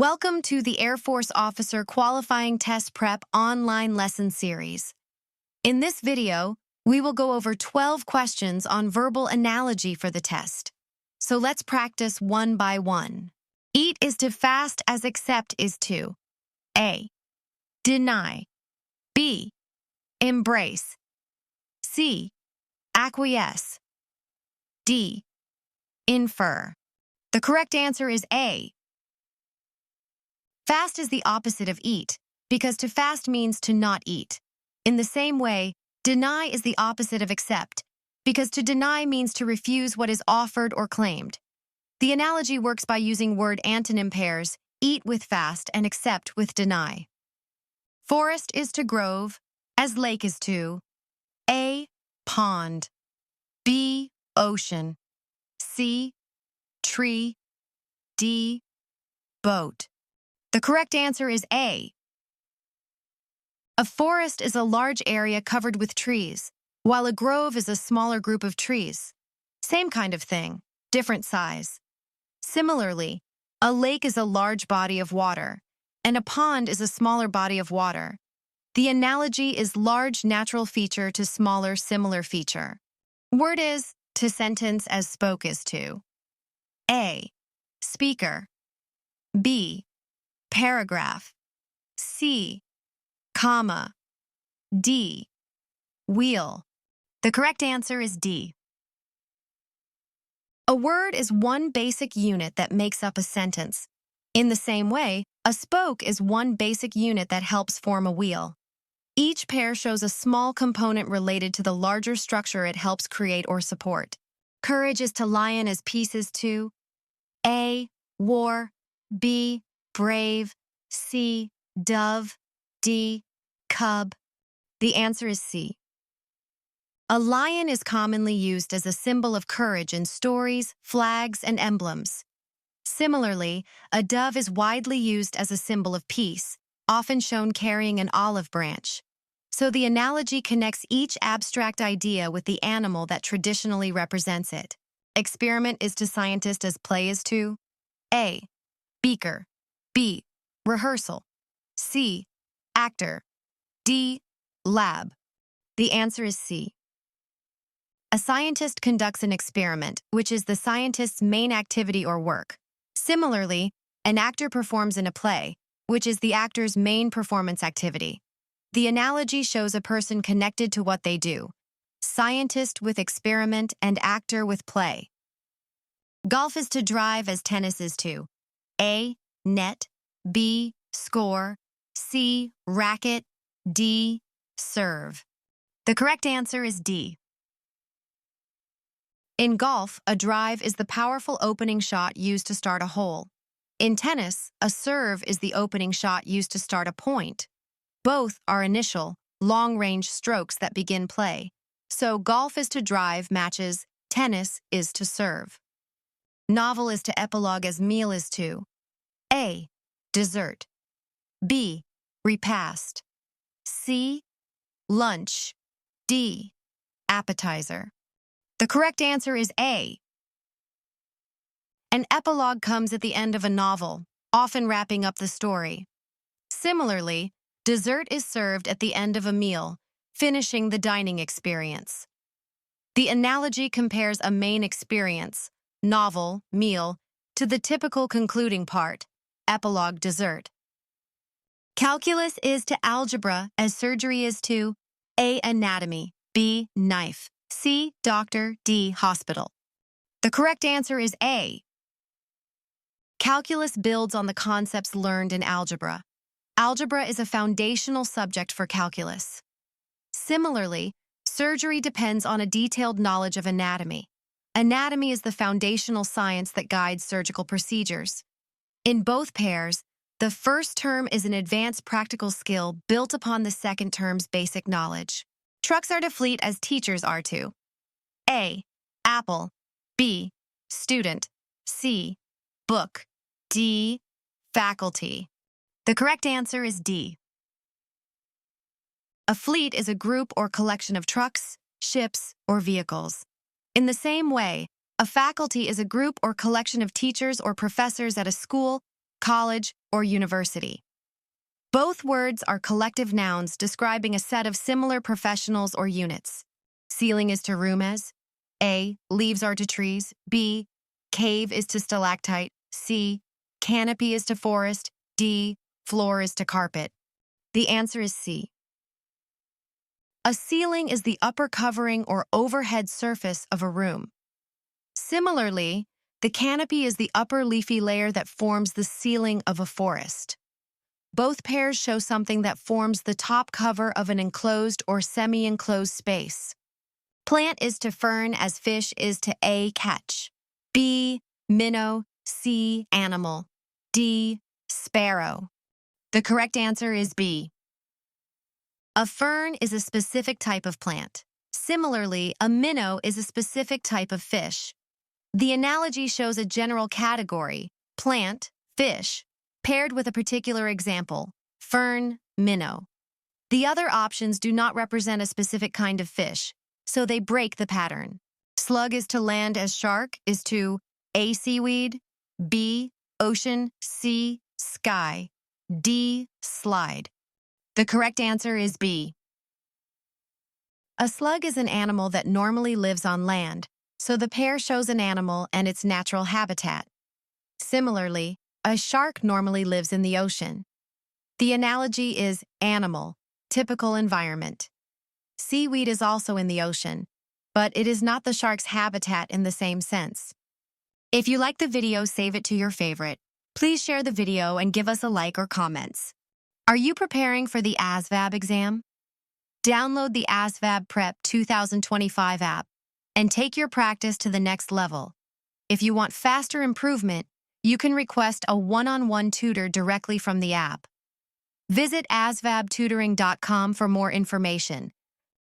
Welcome to the Air Force Officer Qualifying Test Prep online lesson series. In this video, we will go over 12 questions on verbal analogy for the test. So let's practice one by one. Eat is to fast as accept is to A. Deny. B. Embrace. C. Acquiesce. D. Infer. The correct answer is A. Fast is the opposite of eat, because to fast means to not eat. In the same way, deny is the opposite of accept, because to deny means to refuse what is offered or claimed. The analogy works by using word antonym pairs, eat with fast and accept with deny. Forest is to grove, as lake is to A. Pond. B. Ocean. C. Tree. D. Boat. The correct answer is A. A forest is a large area covered with trees, while a grove is a smaller group of trees. Same kind of thing, different size. Similarly, a lake is a large body of water, and a pond is a smaller body of water. The analogy is large natural feature to smaller similar feature. Word is to sentence as spoke is to A. Speaker. B. Paragraph. C. Comma. D. Wheel. The correct answer is D. A word is one basic unit that makes up a sentence. In the same way, a spoke is one basic unit that helps form a wheel. Each pair shows a small component related to the larger structure it helps create or support. Courage is to lion as peace is to A. War. B. Brave. C. Dove. D. Cub. The answer is C. A lion is commonly used as a symbol of courage in stories, flags, and emblems. Similarly, a dove is widely used as a symbol of peace, often shown carrying an olive branch. So the analogy connects each abstract idea with the animal that traditionally represents it. Experiment is to scientist as play is to A. Beaker. B. Rehearsal. C. Actor. D. Lab. The answer is C. A scientist conducts an experiment, which is the scientist's main activity or work. Similarly, an actor performs in a play, which is the actor's main performance activity. The analogy shows a person connected to what they do. Scientist with experiment and actor with play. Golf is to drive as tennis is to A. Net. B. Score. C. Racket. D. Serve. The correct answer is D. In golf, a drive is the powerful opening shot used to start a hole. In tennis, a serve is the opening shot used to start a point. Both are initial, long-range strokes that begin play. So golf is to drive matches, tennis is to serve. Novel is to epilogue as meal is to A. Dessert. B. Repast. C. Lunch. D. Appetizer. The correct answer is A. An epilogue comes at the end of a novel, often wrapping up the story. Similarly, dessert is served at the end of a meal, finishing the dining experience. The analogy compares a main experience, novel, meal, to the typical concluding part, epilogue, dessert. Calculus is to algebra as surgery is to A. Anatomy. B. Knife. C. Doctor. D. Hospital. The correct answer is A. Calculus builds on the concepts learned in algebra. Algebra is a foundational subject for calculus. Similarly, surgery depends on a detailed knowledge of anatomy. Anatomy is the foundational science that guides surgical procedures. In both pairs, the first term is an advanced practical skill built upon the second term's basic knowledge. Trucks are to fleet as teachers are to A. Apple. B. Student. C. Book. D. Faculty. The correct answer is D. A fleet is a group or collection of trucks, ships, or vehicles. In the same way, a faculty is a group or collection of teachers or professors at a school, college, or university. Both words are collective nouns describing a set of similar professionals or units. Ceiling is to room as. A. Leaves are to trees. B. Cave is to stalactite. C. Canopy is to forest. D. Floor is to carpet. The answer is C. A ceiling is the upper covering or overhead surface of a room. Similarly, the canopy is the upper leafy layer that forms the ceiling of a forest. Both pairs show something that forms the top cover of an enclosed or semi-enclosed space. Plant is to fern as fish is to A. Catch. B. Minnow. C. Animal. D. Sparrow. The correct answer is B. A fern is a specific type of plant. Similarly, a minnow is a specific type of fish. The analogy shows a general category, plant, fish, paired with a particular example, fern, minnow. The other options do not represent a specific kind of fish, so they break the pattern. Slug is to land as shark is to A. Seaweed, B. Ocean, C. Sky, D. Slide. The correct answer is B. A slug is an animal that normally lives on land, so the pair shows an animal and its natural habitat. Similarly, a shark normally lives in the ocean. The analogy is animal, typical environment. Seaweed is also in the ocean, but it is not the shark's habitat in the same sense. If you like the video, save it to your favorite. Please share the video and give us a like or comments. Are you preparing for the ASVAB exam? Download the ASVAB Prep 2025 app and take your practice to the next level. If you want faster improvement, you can request a one-on-one tutor directly from the app. Visit asvabtutoring.com for more information.